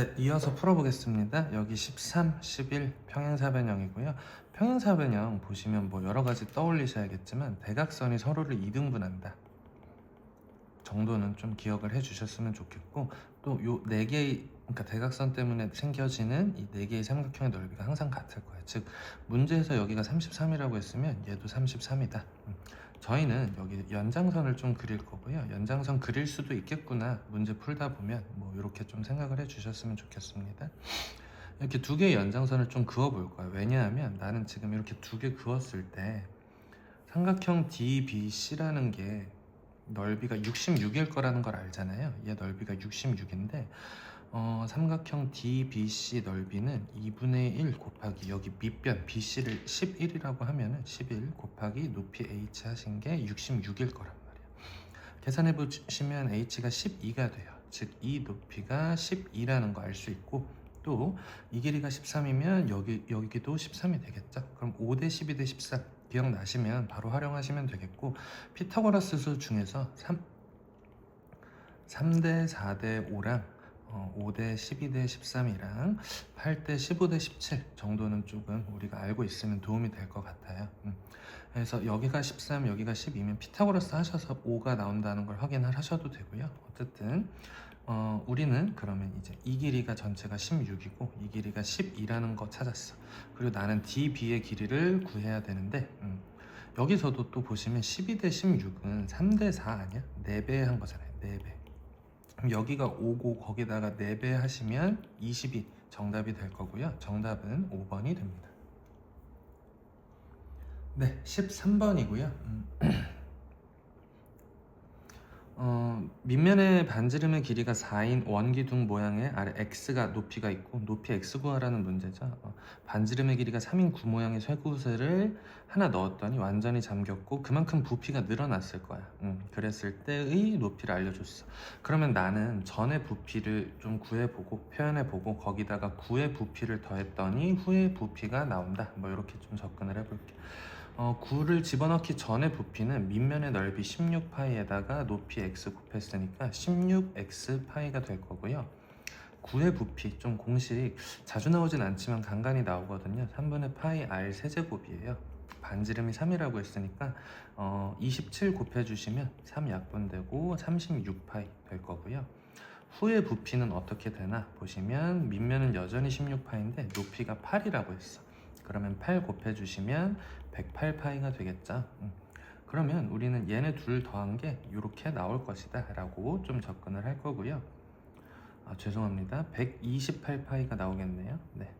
네, 이어서 풀어보겠습니다. 여기 13, 11 평행사변형이고요. 평행사변형 보시면 뭐 여러 가지 떠올리셔야겠지만 대각선이 서로를 이등분한다 정도는 좀 기억을 해주셨으면 좋겠고, 또 요 네 개의, 그러니까 대각선 때문에 생겨지는 이 네 개의 삼각형의 넓이가 항상 같을 거예요. 즉 문제에서 여기가 33이라고 했으면 얘도 33이다. 저희는 여기 연장선을 좀 그릴 거고요. 연장선 그릴 수도 있겠구나, 문제 풀다 보면 뭐 이렇게 좀 생각을 해 주셨으면 좋겠습니다. 이렇게 두 개의 연장선을 좀 그어 볼 거예요. 왜냐하면 나는 지금 이렇게 두 개 그었을 때 삼각형 DBC라는 게 넓이가 66일 거라는 걸 알잖아요. 얘 넓이가 66인데 삼각형 DBC 넓이는 2분의 1 곱하기 여기 밑변 BC를 11이라고 하면은 11 곱하기 높이 H 하신 게 66일 거란 말이에요. 계산해 보시면 H가 12가 돼요. 즉 이 높이가 12라는 거 알 수 있고, 또 이 길이가 13이면 여기도 13이 되겠죠. 그럼 5대 12 대 14 기억나시면 바로 활용하시면 되겠고, 피타고라스 수 중에서 3대 4대 5랑 5대 12대 13이랑 8대 15대 17 정도는 조금 우리가 알고 있으면 도움이 될 것 같아요. 그래서 여기가 13, 여기가 12면 피타고라스 하셔서 5가 나온다는 걸 확인을 하셔도 되고요. 어쨌든 우리는 그러면 이제 이 길이가 전체가 16이고 이 길이가 12라는 거 찾았어. 그리고 나는 DB의 길이를 구해야 되는데, 여기서도 또 보시면 12대 16은 3대 4 아니야? 4배 한 거잖아요. 4배. 그럼 여기가 5고 거기다가 4배 하시면 20이 정답이 될 거고요. 정답은 5번이 됩니다. 네, 13번이고요. 밑면의 반지름의 길이가 4인 원기둥 모양의 아래 x가 높이가 있고 높이 x 구하라는 문제죠. 반지름의 길이가 3인 구 모양의 쇠구슬을 하나 넣었더니 완전히 잠겼고 그만큼 부피가 늘어났을 거야. 그랬을 때의 높이를 알려줬어. 그러면 나는 전의 부피를 좀 구해보고 표현해보고 거기다가 구의 부피를 더했더니 후의 부피가 나온다. 뭐 이렇게 좀 접근을 해볼게. 9를 집어넣기 전에 부피는 밑면의 넓이 16파이에다가 높이 x 곱했으니까 16x파이가 될 거고요. 9의 부피, 좀 공식 자주 나오진 않지만 간간히 나오거든요. 3분의 파이 r 세제곱이에요. 반지름이 3이라고 했으니까 27 곱해주시면 3약분되고 36파이 될 거고요. 후의 부피는 어떻게 되나 보시면 밑면은 여전히 16파인데 높이가 8이라고 했어. 그러면 8 곱해주시면 108파이가 되겠죠. 그러면 우리는 얘네 둘 더한 게 이렇게 나올 것이다 라고 좀 접근을 할 거고요. 죄송합니다. 128파이가 나오겠네요. 네.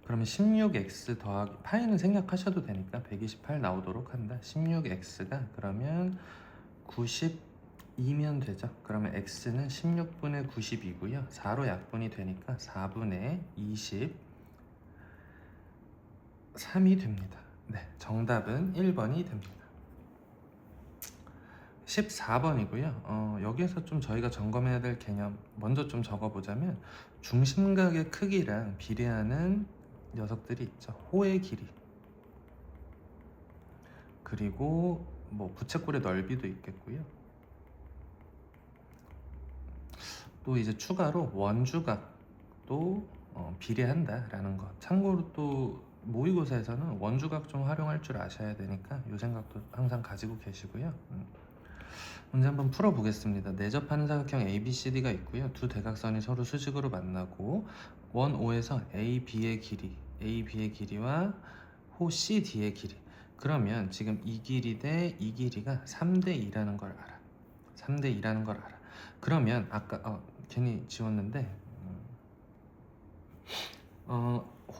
그러면 16x 더하기 파이는 생략하셔도 되니까 128 나오도록 한다. 16x가 그러면 92면 되죠. 그러면 x는 16분의 90이고요. 4로 약분이 되니까 4분의 23이 됩니다. 네, 정답은 1번이 됩니다. 14번이고요. 여기에서 좀 저희가 점검해야 될 개념 먼저 좀 적어보자면, 중심각의 크기랑 비례하는 녀석들이 있죠. 호의 길이, 그리고 뭐 부채꼴의 넓이도 있겠고요. 또 이제 추가로 원주각도 비례한다라는 것. 참고로 또 모의고사에서는 원주각 좀 활용할 줄 아셔야 되니까 이 생각도 항상 가지고 계시고요. 문제 한번 풀어보겠습니다. 내접하는 사각형 ABCD가 있고요. 두 대각선이 서로 수직으로 만나고 원 O에서 AB의 길이와 호 CD의 길이. 그러면 지금 이 길이 대 이 길이가 3대 2라는 걸 알아. 3대 2라는 걸 알아. 그러면 아까 괜히 지웠는데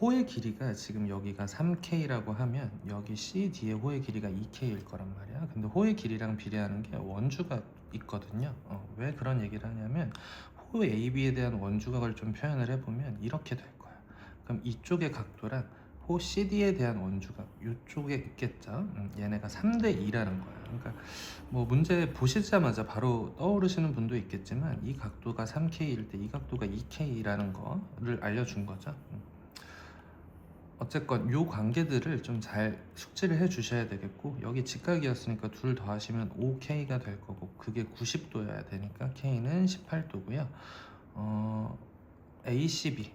호의 길이가 지금 여기가 3K라고 하면 여기 CD의 호의 길이가 2K일 거란 말이야. 근데 호의 길이랑 비례하는 게 원주각 있거든요. 왜 그런 얘기를 하냐면 호 AB에 대한 원주각을 좀 표현을 해보면 이렇게 될 거야. 그럼 이쪽의 각도랑 호 CD에 대한 원주각 이쪽에 있겠죠. 얘네가 3대 2라는 거야. 그러니까 뭐 문제 보시자마자 바로 떠오르시는 분도 있겠지만 이 각도가 3K일 때 이 각도가 2K라는 거를 알려준 거죠. 어쨌건 요 관계들을 좀 잘 숙지를 해 주셔야 되겠고, 여기 직각이었으니까 둘 더하시면 5K가 될 거고 그게 90도여야 되니까 K는 18도고요. ACB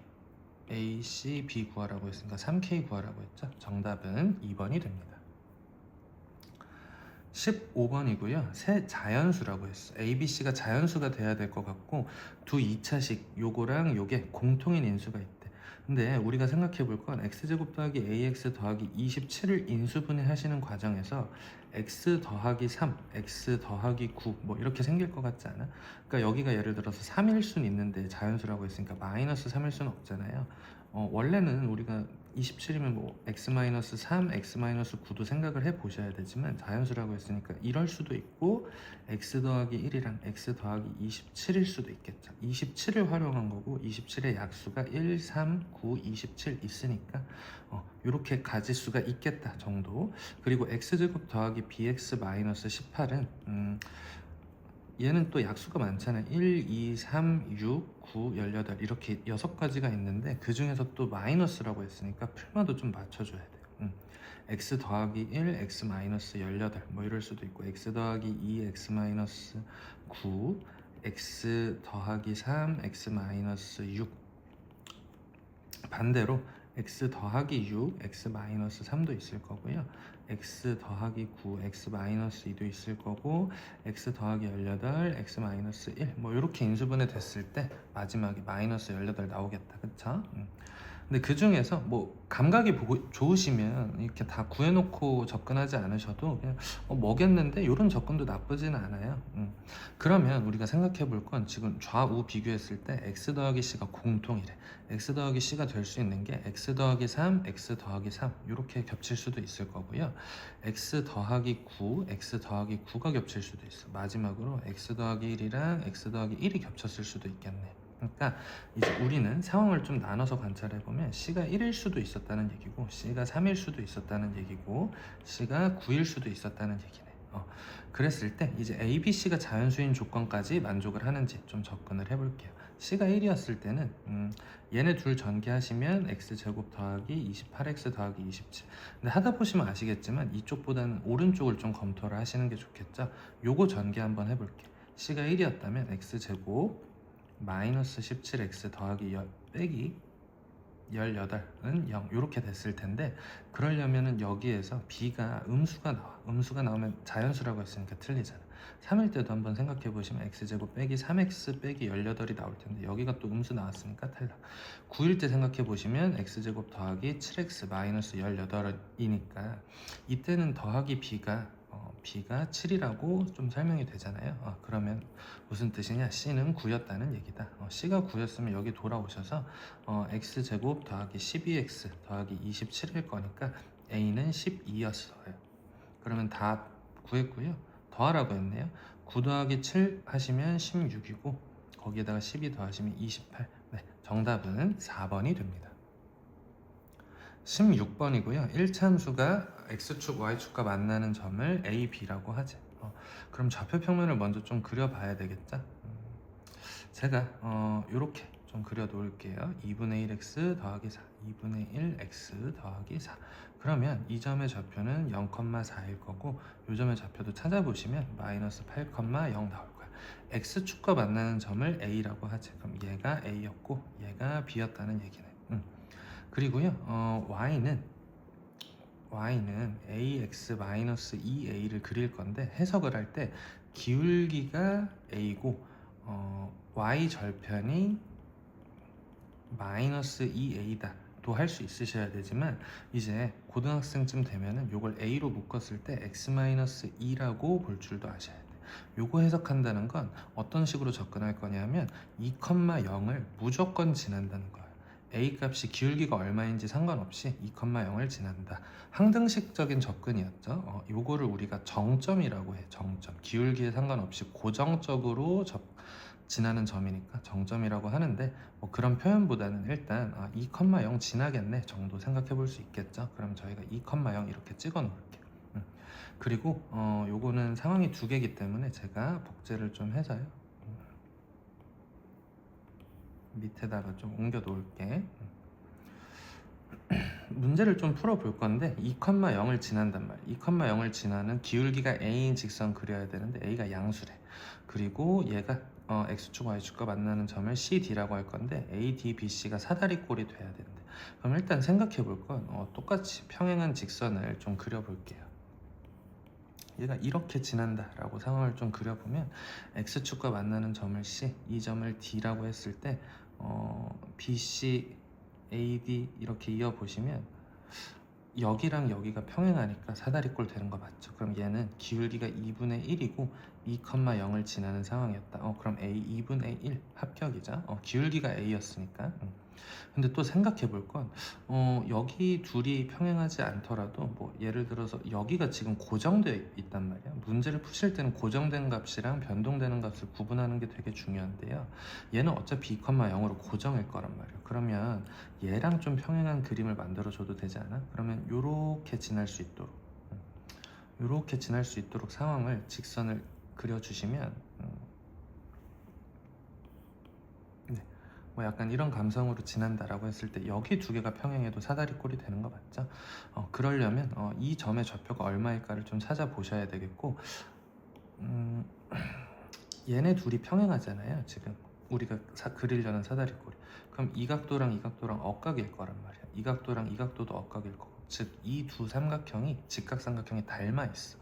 구하라고 했으니까 3K 구하라고 했죠. 정답은 2번이 됩니다. 15번이고요. 세 자연수라고 했어. ABC가 자연수가 돼야 될 것 같고 두 2차식 요거랑 요게 공통인 인수가 있대. 근데 우리가 생각해 볼 건 x제곱 더하기 ax 더하기 27을 인수분해 하시는 과정에서 x 더하기 3, x 더하기 9 뭐 이렇게 생길 것 같지 않아? 그러니까 여기가 예를 들어서 3일 수는 있는데 자연수라고 했으니까 마이너스 3일 수는 없잖아요. 원래는 우리가 27이면 뭐 x-3, x-9도 생각을 해 보셔야 되지만 자연수라고 했으니까 이럴 수도 있고 x 더하기 1이랑 x 더하기 27일 수도 있겠죠. 27을 활용한 거고 27의 약수가 1, 3, 9, 27 있으니까 이렇게 가지수가 있겠다 정도. 그리고 x제곱 더하기 bx-18은 얘는 또 약수가 많잖아요. 1, 2, 3, 6, 9, 18 이렇게 6가지가 있는데 그 중에서 또 마이너스라고 했으니까 풀마도 좀 맞춰줘야 돼요. x 더하기 1, x 마이너스 18 뭐 이럴 수도 있고 x 더하기 2, x 마이너스 9, x 더하기 3, x 마이너스 6 반대로 x 더하기 6, x 마이너스 3도 있을 거고요. x 더하기 9, x 마이너스 2도 있을 거고 x 더하기 18, x 마이너스 1 뭐 이렇게 인수분해 됐을 때 마지막에 마이너스 18 나오겠다. 그쵸? 근데 그 중에서 뭐 감각이 좋으시면 이렇게 다 구해놓고 접근하지 않으셔도 그냥 뭐겠는데 이런 접근도 나쁘지는 않아요. 그러면 우리가 생각해 볼 건 지금 좌우 비교했을 때 x 더하기 c가 공통이래. x 더하기 c가 될 수 있는 게 x 더하기 3, x 더하기 3 이렇게 겹칠 수도 있을 거고요. x 더하기 9, x 더하기 9가 겹칠 수도 있어. 마지막으로 x 더하기 1이랑 x 더하기 1이 겹쳤을 수도 있겠네. 그러니까 이제 우리는 상황을 좀 나눠서 관찰해 보면 C가 1일 수도 있었다는 얘기고 C가 3일 수도 있었다는 얘기고 C가 9일 수도 있었다는 얘기네. 그랬을 때 이제 A, B, C가 자연수인 조건까지 만족을 하는지 좀 접근을 해볼게요. C가 1이었을 때는 얘네 둘 전개하시면 x제곱 더하기 28x 더하기 27 근데 하다 보시면 아시겠지만 이쪽보다는 오른쪽을 좀 검토를 하시는 게 좋겠죠. 요거 전개 한번 해볼게요. C가 1이었다면 x제곱 마이너스 17x 더하기 빼기 18은 0 이렇게 됐을 텐데 그러려면은 여기에서 b가 음수가 나와. 음수가 나오면 자연수라고 했으니까 틀리잖아. 3일 때도 한번 생각해 보시면 x제곱 빼기 3x 빼기 18이 나올 텐데 여기가 또 음수 나왔으니까 탈락. 9일 때 생각해 보시면 x제곱 더하기 7x 마이너스 18이니까 이때는 더하기 b가 7이라고 좀 설명이 되잖아요. 그러면 무슨 뜻이냐? C는 9였다는 얘기다. C가 9였으면 여기 돌아오셔서 x제곱 더하기 12x 더하기 27일 거니까 A는 12였어요. 그러면 다 구했고요. 더하라고 했네요. 9 더하기 7 하시면 16이고 거기에다가 12 더하시면 28. 네, 정답은 4번이 됩니다. 16번이고요. 1참수가 x축, y축과 만나는 점을 a, b라고 하지. 그럼 좌표 평면을 먼저 좀 그려봐야 되겠죠? 제가 이렇게 좀 그려 놓을게요. 2분의 1x 더하기 4, 2분의 1x 더하기 4. 그러면 이 점의 좌표는 0,4일 거고 이 점의 좌표도 찾아보시면 마이너스 8,0 나올 거야. x축과 만나는 점을 a라고 하지. 그럼 얘가 a였고 얘가 b였다는 얘기네. 그리고요 y는 ax-2a를 그릴 건데 해석을 할 때 기울기가 a고 y 절편이 마이너스 2a다 도 할 수 있으셔야 되지만 이제 고등학생쯤 되면은 요걸 a로 묶었을 때 x-2라고 볼 줄도 아셔야 돼. 요거 해석한다는 건 어떤 식으로 접근할 거냐면 2,0을 무조건 지난다는 거야. a 값이 기울기가 얼마인지 상관없이 2,0을 지난다. 항등식적인 접근이었죠. 요거를 우리가 정점이라고 해. 정점. 기울기에 상관없이 고정적으로 지나는 점이니까 정점이라고 하는데 뭐 그런 표현보다는 일단 2,0 지나겠네 정도 생각해 볼 수 있겠죠. 그럼 저희가 2,0 이렇게 찍어 놓을게요. 그리고 요거는 상황이 두 개이기 때문에 제가 복제를 좀 해서요. 밑에다가 좀 옮겨 놓을게. 문제를 좀 풀어 볼 건데 2,0을 지난단 말이야. 2,0을 지나는 기울기가 a인 직선 그려야 되는데 a가 양수래. 그리고 얘가 x축 y축과 만나는 점을 CD라고 할 건데 AD, BC가 사다리꼴이 돼야 된대. 그럼 일단 생각해 볼 건 똑같이 평행한 직선을 좀 그려볼게요. 얘가 이렇게 지난다 라고 상황을 좀 그려보면 x축과 만나는 점을 C, 이 점을 D라고 했을 때 BC, AD 이렇게 이어보시면 여기랑 여기가 평행하니까 사다리꼴 되는 거 맞죠? 그럼 얘는 기울기가 2분의 1이고 2,0을 지나는 상황이었다. 그럼 A 2분의 1 합격이죠. 기울기가 A였으니까. 근데 또 생각해 볼 건 여기 둘이 평행하지 않더라도 뭐 예를 들어서 여기가 지금 고정되어 있단 말이야. 문제를 푸실 때는 고정된 값이랑 변동되는 값을 구분하는 게 되게 중요한데요. 얘는 어차피 2,0으로 고정일 거란 말이야. 그러면 얘랑 좀 평행한 그림을 만들어 줘도 되지 않아? 그러면 요렇게 지날 수 있도록 요렇게 지날 수 있도록 상황을 직선을 그려주시면 네, 뭐 약간 이런 감성으로 지난다라고 했을 때 여기 두 개가 평행해도 사다리꼴이 되는 거 맞죠? 그러려면 이 점의 좌표가 얼마일까를 좀 찾아보셔야 되겠고 얘네 둘이 평행하잖아요. 지금 우리가 그리려는 사다리꼴이. 그럼 이 각도랑 이 각도랑 억각일 거란 말이야. 이 각도랑 이 각도도 억각일 거고. 즉 이 두 삼각형이 직각삼각형이 닮아 있어.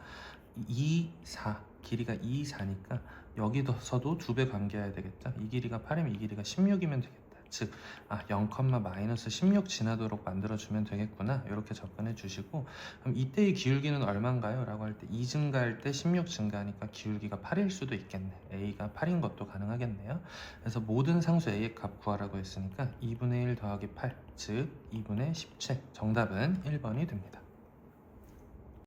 2, 4 길이가 2, 4니까 여기서도 두 배 관계해야 되겠죠. 이 길이가 8이면 이 길이가 16이면 되겠다. 즉 0,-16 지나도록 만들어주면 되겠구나. 이렇게 접근해 주시고 그럼 이때의 기울기는 얼마인가요? 라고 할 때 2 증가할 때 16 증가하니까 기울기가 8일 수도 있겠네. A가 8인 것도 가능하겠네요. 그래서 모든 상수 A의 값 구하라고 했으니까 2분의 1 더하기 8 즉 2분의 17 정답은 1번이 됩니다.